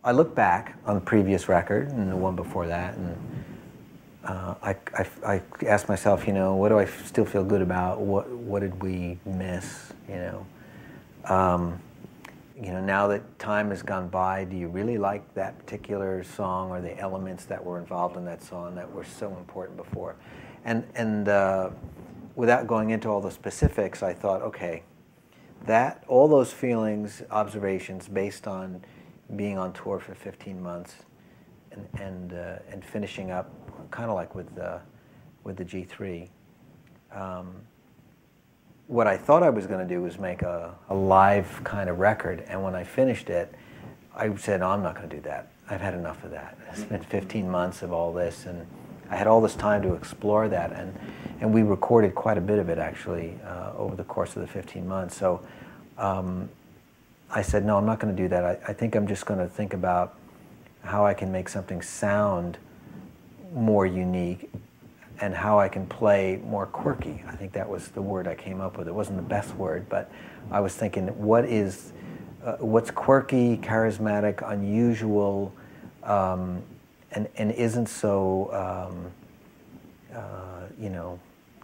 I look back on the previous record and the one before that, and I ask myself, what do I still feel good about? What did we miss? Now that time has gone by, do you really like that particular song or the elements that were involved in that song that were so important before? And without going into all the specifics, I thought, okay, all those feelings, observations based on being on tour for 15 months and finishing up kind of like with the G3. What I thought I was going to do was make a live kind of record, and when I finished it, I said, no, I'm not going to do that. I've had enough of that. I spent 15 months of all this, and I had all this time to explore that, and we recorded quite a bit of it actually over the course of the 15 months. So I said, no, I'm not going to do that. I think I'm just going to think about how I can make something sound more unique and how I can play more quirky. I think that was the word I came up with. It wasn't the best word, but I was thinking, what's quirky, charismatic, unusual, and isn't so,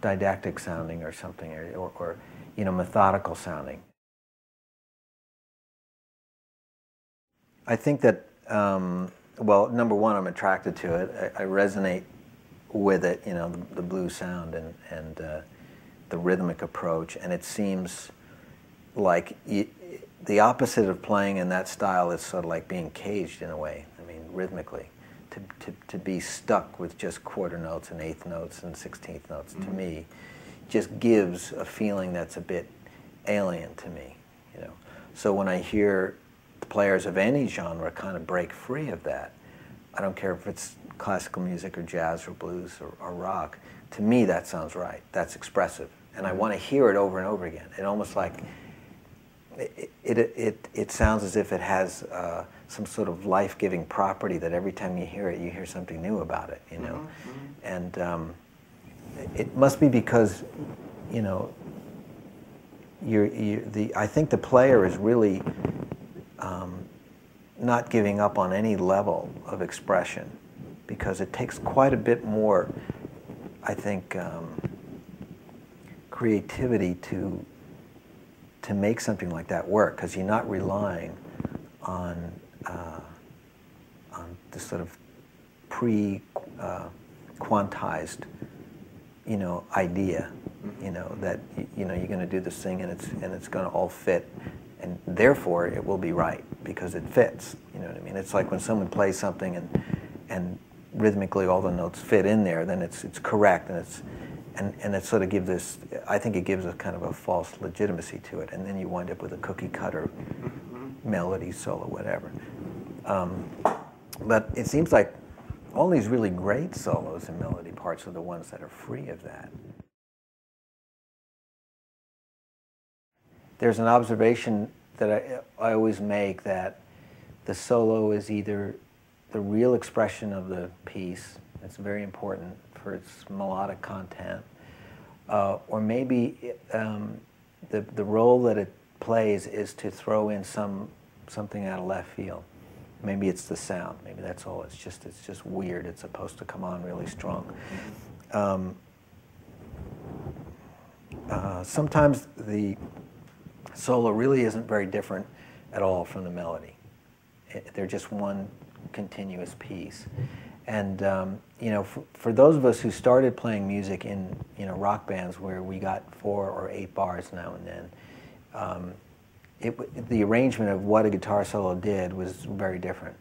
didactic sounding or something, or methodical sounding. I think that, well, number one, I'm attracted to it. I resonate with it, the blues sound and the rhythmic approach, and it seems like the opposite of playing in that style is sort of like being caged in a way. I mean, rhythmically, to be stuck with just quarter notes and eighth notes and 16th notes, to me, just gives a feeling that's a bit alien to me, So when I hear players of any genre kind of break free of that, I don't care if it's classical music or jazz or blues or rock, to me that sounds right. That's expressive. And I want to hear it over and over again. It almost like, it sounds as if it has some sort of life-giving property that every time you hear something new about it, And it must be because, I think the player is really not giving up on any level of expression, because it takes quite a bit more, I think, creativity to make something like that work, because you're not relying on this sort of quantized idea, that you're going to do this thing and it's going to all fit, and therefore it will be right because it fits. You know what I mean? It's like when someone plays something and rhythmically all the notes fit in there, then it's correct, and it sort of gives this, I think it gives a kind of a false legitimacy to it, and then you wind up with a cookie cutter melody, solo, whatever. But it seems like all these really great solos and melody parts are the ones that are free of that. There's an observation that I always make, that the solo is either the real expression of the piece, it's very important for its melodic content, or maybe the role that it plays is to throw in something out of left field. Maybe it's the sound. Maybe that's all. It's just weird. It's supposed to come on really strong. Sometimes the solo really isn't very different at all from the melody. They're just one continuous piece. And for those of us who started playing music in rock bands where we got 4 or 8 bars now and then, the arrangement of what a guitar solo did was very different.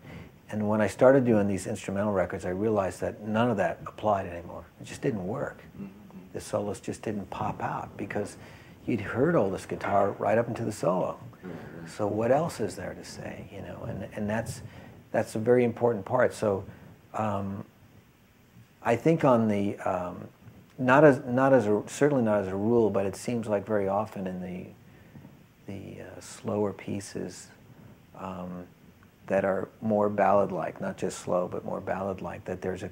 And when I started doing these instrumental records, I realized that none of that applied anymore. It just didn't work. The solos just didn't pop out, because you'd heard all this guitar right up into the solo. So what else is there to say, And that's a very important part. So I think on the certainly not as a rule, but it seems like very often in the slower pieces that are more ballad-like, not just slow, but more ballad-like, that there's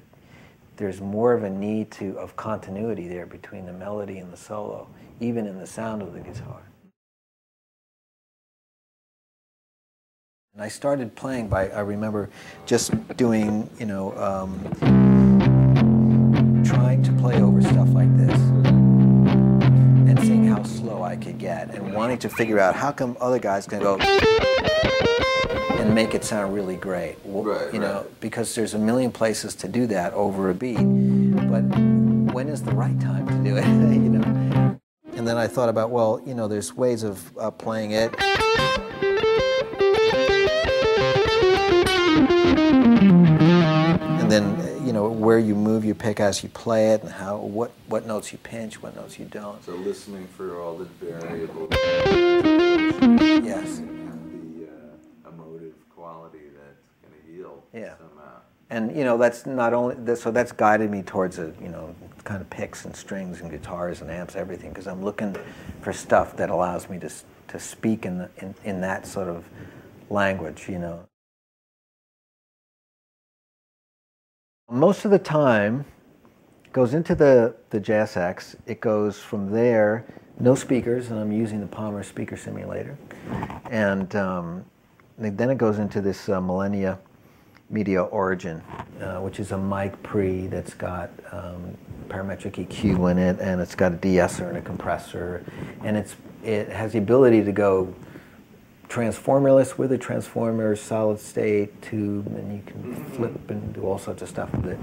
more of a need of continuity there between the melody and the solo, even in the sound of the guitar. And I started playing by, I remember just doing, you know, trying to play over stuff like this and seeing how slow I could get and wanting to figure out how come other guys can go and make it sound really great. Well, you know, because there's a million places to do that over a beat, but when is the right time to do it, you know? And then I thought about, well, you know, there's ways of playing it. And then, you know, where you move your pick as you play it, and how, what notes you pinch, what notes you don't. So listening for all the variables. Yes. And the emotive quality that's going to yield somehow. And, you know, that's not only, so that's guided me towards a, you know, kind of picks and strings and guitars and amps, everything, because I'm looking for stuff that allows me to speak in that sort of language, you know. Most of the time, it goes into the JSX. It goes from there, no speakers, and I'm using the Palmer speaker simulator. And then it goes into this Millennia Media Origin, which is a mic pre that's got parametric EQ in it, and it's got a de-esser and a compressor, and it has the ability to go transformerless with a transformer, solid state, tube, and you can flip and do all sorts of stuff with it.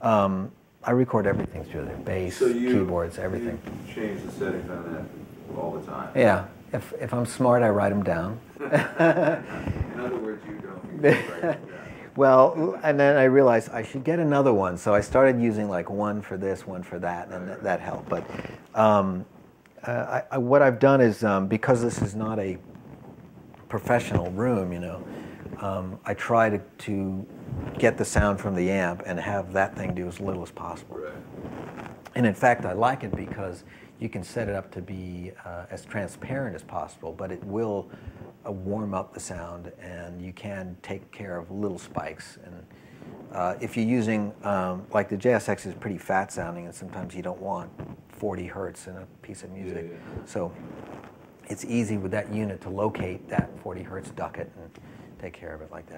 I record everything through there, bass, keyboards, everything. You change the settings on that all the time? Yeah. If I'm smart, I write them down. In other words, you don't write them down. Well, and then I realized I should get another one, so I started using like one for this, one for that, and that helped. But what I've done is, because this is not a professional room, you know, I try to get the sound from the amp and have that thing do as little as possible. Right. And in fact, I like it because you can set it up to be as transparent as possible, but it will warm up the sound, and you can take care of little spikes. And if you're using, like the JSX is pretty fat sounding, and sometimes you don't want 40 hertz in a piece of music. Yeah. So it's easy with that unit to locate that 40 hertz ducket and take care of it like that.